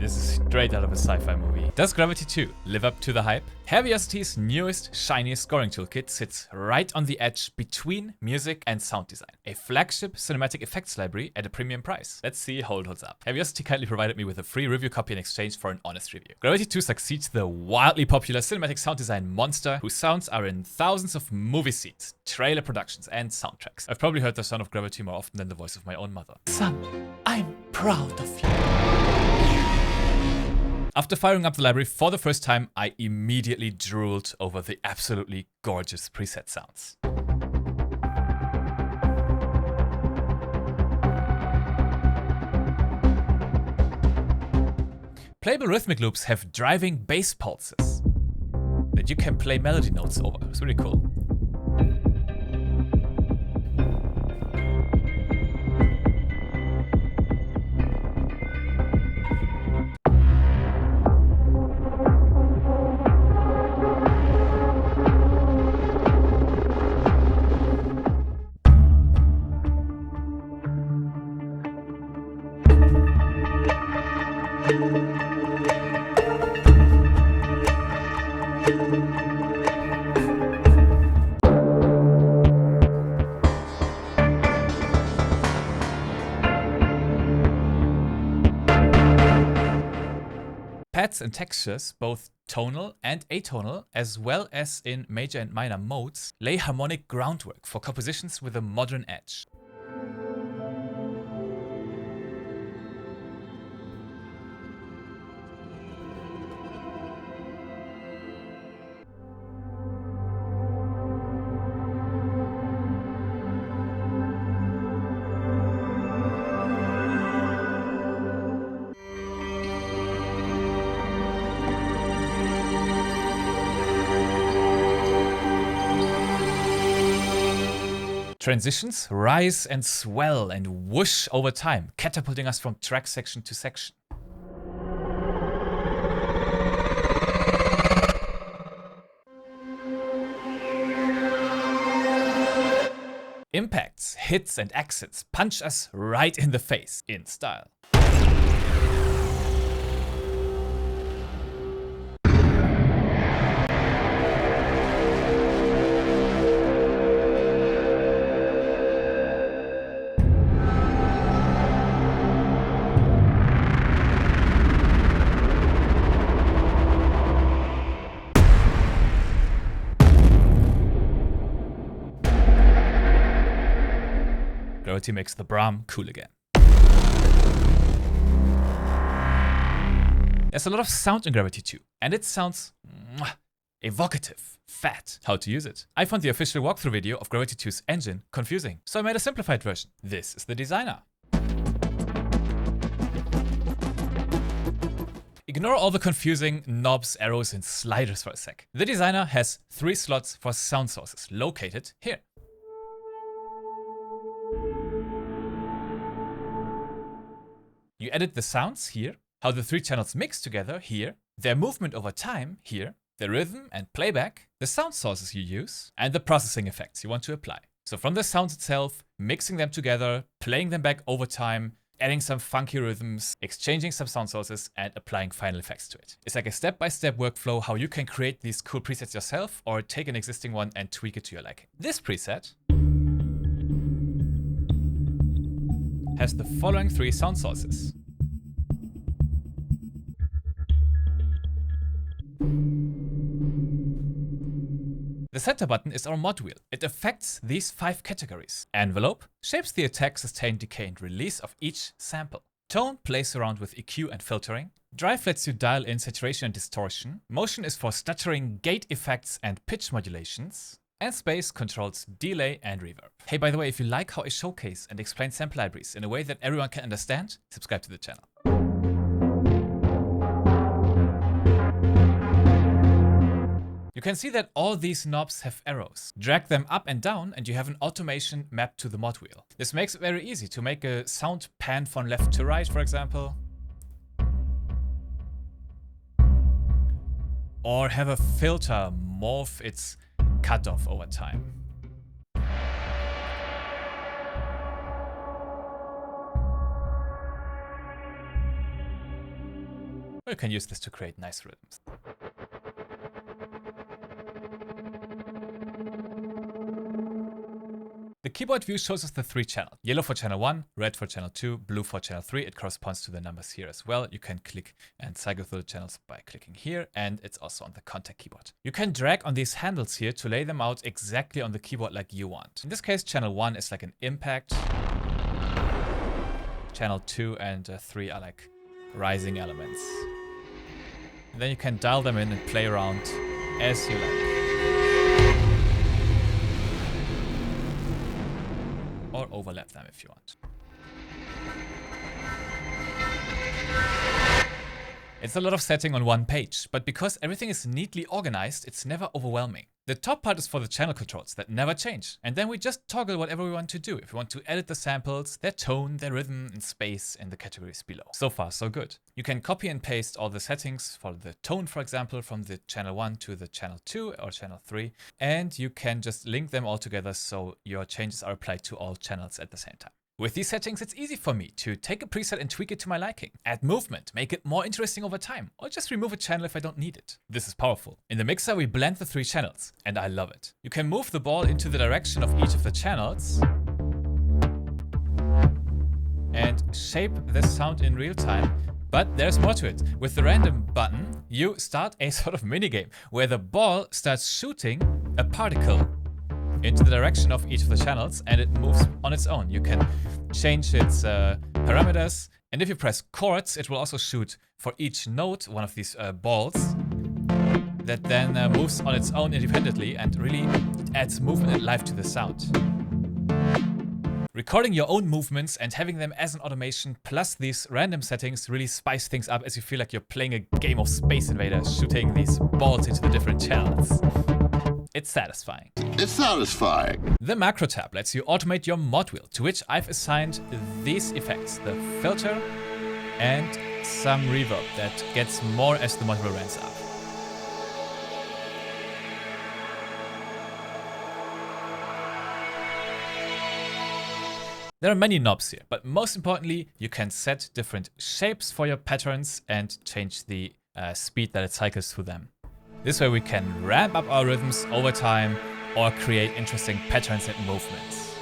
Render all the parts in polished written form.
this is straight out of a sci-fi movie. Does Gravity 2 live up to the hype? Heavyocity's newest, shiniest scoring toolkit sits right on the edge between music and sound design. A flagship cinematic effects library at a premium price. Let's see how it holds up. Heavyocity kindly provided me with a free review copy in exchange for an honest review. Gravity 2 succeeds the wildly popular cinematic sound design monster, whose sounds are in thousands of movie scenes, trailer productions, and soundtracks. I've probably heard the sound of Gravity more often than the voice of my own mother. Son, I'm proud of you. After firing up the library for the first time, I immediately drooled over the absolutely gorgeous preset sounds. Playable rhythmic loops have driving bass pulses that you can play melody notes over. It's really cool. Pads and textures, both tonal and atonal, as well as in major and minor modes, lay harmonic groundwork for compositions with a modern edge. Transitions rise and swell and whoosh over time, catapulting us from track section to section. Impacts, hits, and accents punch us right in the face, in style. Gravity makes the Brahm cool again. There's a lot of sound in Gravity 2, and it sounds evocative, fat. How to use it? I found the official walkthrough video of Gravity 2's engine confusing, so I made a simplified version. This is the designer. Ignore all the confusing knobs, arrows, and sliders for a sec. The designer has 3 slots for sound sources located here. You edit the sounds here, how the 3 channels mix together here, their movement over time here, the rhythm and playback, the sound sources you use, and the processing effects you want to apply. So from the sounds itself, mixing them together, playing them back over time, adding some funky rhythms, exchanging some sound sources, and applying final effects to it. It's like a step-by-step workflow how you can create these cool presets yourself or take an existing one and tweak it to your liking. This preset has the following 3 sound sources. The center button is our mod wheel. It affects these 5 categories. Envelope shapes the attack, sustain, decay, and release of each sample. Tone plays around with EQ and filtering. Drive lets you dial in saturation and distortion. Motion is for stuttering, gate effects, and pitch modulations. And space controls delay and reverb. Hey, by the way, if you like how I showcase and explain sample libraries in a way that everyone can understand, subscribe to the channel. You can see that all these knobs have arrows. Drag them up and down and you have an automation mapped to the mod wheel. This makes it very easy to make a sound pan from left to right, for example. Or have a filter morph its cutoff over time. or you can use this to create nice rhythms. The keyboard view shows us the 3 channels. Yellow for channel 1, red for channel 2, blue for channel 3. It corresponds to the numbers here as well. You can click and cycle through the channels by clicking here, and it's also on the contact keyboard. You can drag on these handles here to lay them out exactly on the keyboard like you want. In this case, channel 1 is like an impact. Channel 2 and 3 are like rising elements. And then you can dial them in and play around as you like. Or overlap them if you want. It's a lot of setting on one page, but because everything is neatly organized, it's never overwhelming. The top part is for the channel controls that never change, and then we just toggle whatever we want to do. If we want to edit the samples, their tone, their rhythm, and space in the categories below. So far, so good. You can copy and paste all the settings for the tone, for example, from the channel 1 to the channel 2 or channel 3, and you can just link them all together so your changes are applied to all channels at the same time. With these settings, it's easy for me to take a preset and tweak it to my liking, add movement, make it more interesting over time, or just remove a channel if I don't need it. This is powerful. In the mixer, we blend the 3 channels, and I love it. You can move the ball into the direction of each of the channels and shape the sound in real time. But there's more to it. With the random button, you start a sort of minigame where the ball starts shooting a particle into the direction of each of the channels, and it moves on its own. You can change its parameters, and if you press chords, it will also shoot for each note one of these balls that then moves on its own independently, and really adds movement and life to the sound. Recording your own movements and having them as an automation plus these random settings really spice things up as you feel like you're playing a game of Space Invaders, shooting these balls into the different channels. It's satisfying. It's satisfying. The macro tab lets you automate your mod wheel, to which I've assigned these effects, the filter and some reverb that gets more as the mod wheel ramps up. There are many knobs here, but most importantly, you can set different shapes for your patterns and change the speed that it cycles through them. This way we can ramp up our rhythms over time or create interesting patterns and movements.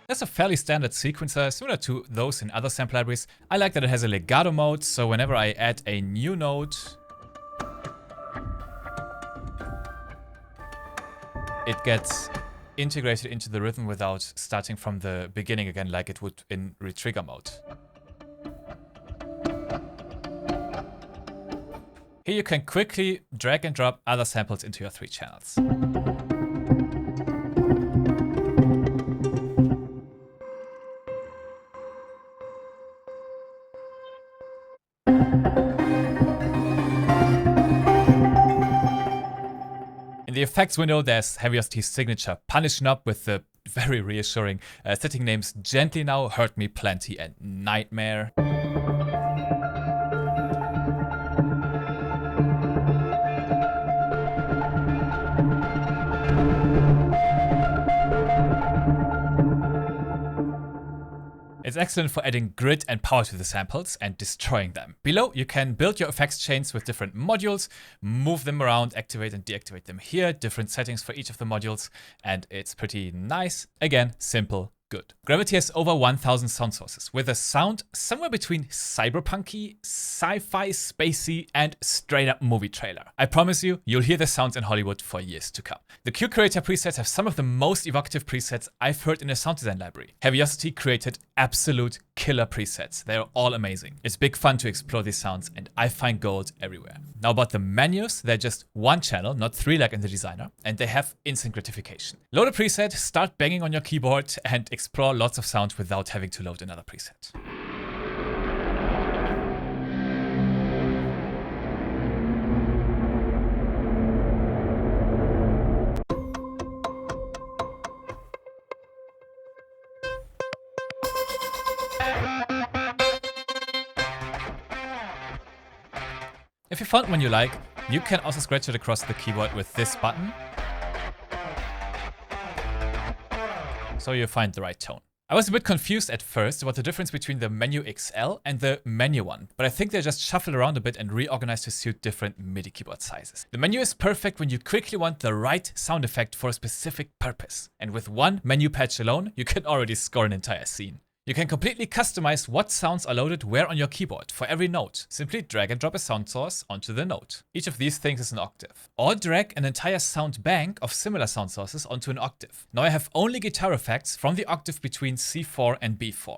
That's a fairly standard sequencer, similar to those in other sample libraries. I like that it has a legato mode, so whenever I add a new note, it gets integrated into the rhythm without starting from the beginning again like it would in retrigger mode. Here you can quickly drag and drop other samples into your 3 channels. In the effects window, there's Heavyocity's signature punish knob with the very reassuring setting names Gently Now, Hurt Me Plenty, and Nightmare. It's excellent for adding grit and power to the samples and destroying them. Below, you can build your effects chains with different modules, move them around, activate and deactivate them here, different settings for each of the modules, and it's pretty nice. Again, simple, good. Gravity has over 1,000 sound sources, with a sound somewhere between cyberpunky, sci-fi, spacey, and straight-up movie trailer. I promise you, you'll hear the sounds in Hollywood for years to come. The Q Creator presets have some of the most evocative presets I've heard in a sound design library. Heavyocity created absolute killer presets. They're all amazing. It's big fun to explore these sounds, and I find gold everywhere. Now about the menus, they're just 1 channel, not 3 like in the designer, and they have instant gratification. Load a preset, start banging on your keyboard, and explore lots of sound without having to load another preset. If you found one you like, you can also scratch it across the keyboard with this button, so you find the right tone. I was a bit confused at first about the difference between the Menu XL and the Menu one, but I think they're just shuffled around a bit and reorganized to suit different MIDI keyboard sizes. The Menu is perfect when you quickly want the right sound effect for a specific purpose, and with one menu patch alone, you can already score an entire scene. You can completely customize what sounds are loaded where on your keyboard for every note. Simply drag and drop a sound source onto the note. Each of these things is an octave. Or drag an entire sound bank of similar sound sources onto an octave. Now I have only guitar effects from the octave between C4 and B4.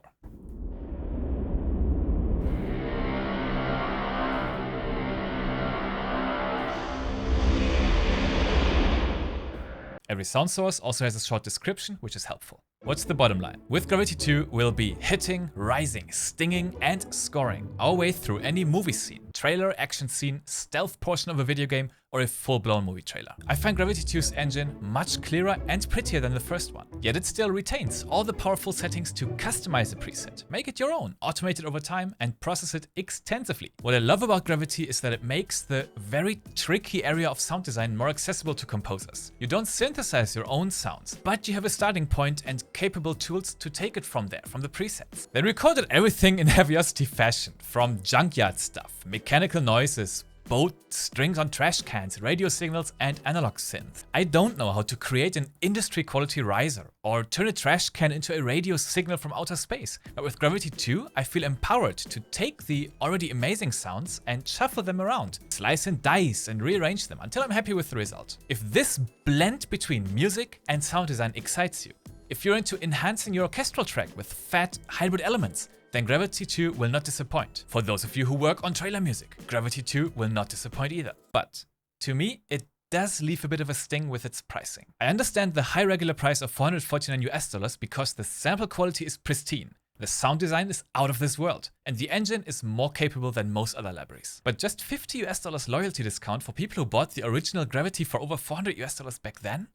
Every sound source also has a short description, which is helpful. What's the bottom line? With Gravity 2, we'll be hitting, rising, stinging, and scoring our way through any movie scene, trailer, action scene, stealth portion of a video game, or a full-blown movie trailer. I find Gravity 2's engine much clearer and prettier than the first one, yet it still retains all the powerful settings to customize the preset, make it your own, automate it over time, and process it extensively. What I love about Gravity is that it makes the very tricky area of sound design more accessible to composers. You don't synthesize your own sounds, but you have a starting point and capable tools to take it from there, from the presets. They recorded everything in Heavyocity fashion, from junkyard stuff, mechanical noises, boat strings on trash cans, radio signals, and analog synth. I don't know how to create an industry quality riser or turn a trash can into a radio signal from outer space. But with Gravity 2, I feel empowered to take the already amazing sounds and shuffle them around, slice and dice and rearrange them until I'm happy with the result. If this blend between music and sound design excites you, if you're into enhancing your orchestral track with fat hybrid elements, then Gravity 2 will not disappoint. For those of you who work on trailer music, Gravity 2 will not disappoint either. But to me, it does leave a bit of a sting with its pricing. I understand the high regular price of $449 US because the sample quality is pristine. The sound design is out of this world, and the engine is more capable than most other libraries. But just $50 US loyalty discount for people who bought the original Gravity for over $400 US back then?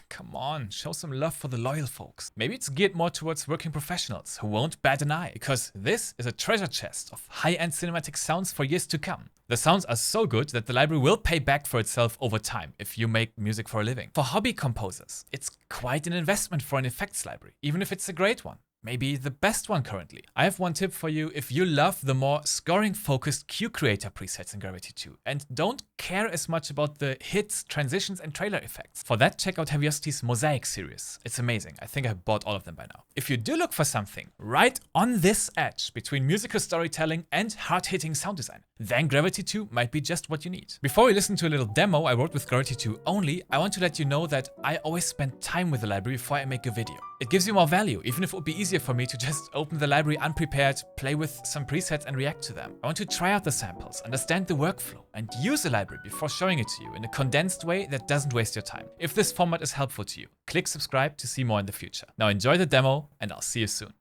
Come on, show some love for the loyal folks. Maybe it's geared more towards working professionals who won't bat an eye, because this is a treasure chest of high-end cinematic sounds for years to come. The sounds are so good that the library will pay back for itself over time if you make music for a living. For hobby composers, it's quite an investment for an effects library, even if it's a great one. Maybe the best one currently. I have one tip for you if you love the more scoring-focused cue creator presets in Gravity 2 and don't care as much about the hits, transitions, and trailer effects. For that, check out Heavyocity's Mosaic series. It's amazing. I think I've bought all of them by now. If you do look for something right on this edge between musical storytelling and hard-hitting sound design, then Gravity 2 might be just what you need. Before we listen to a little demo I wrote with Gravity 2 only, I want to let you know that I always spend time with the library before I make a video. It gives you more value, even if it would be easier for me to just open the library unprepared, play with some presets and react to them. I want to try out the samples, understand the workflow, and use the library before showing it to you in a condensed way that doesn't waste your time. If this format is helpful to you, click subscribe to see more in the future. Now enjoy the demo, and I'll see you soon.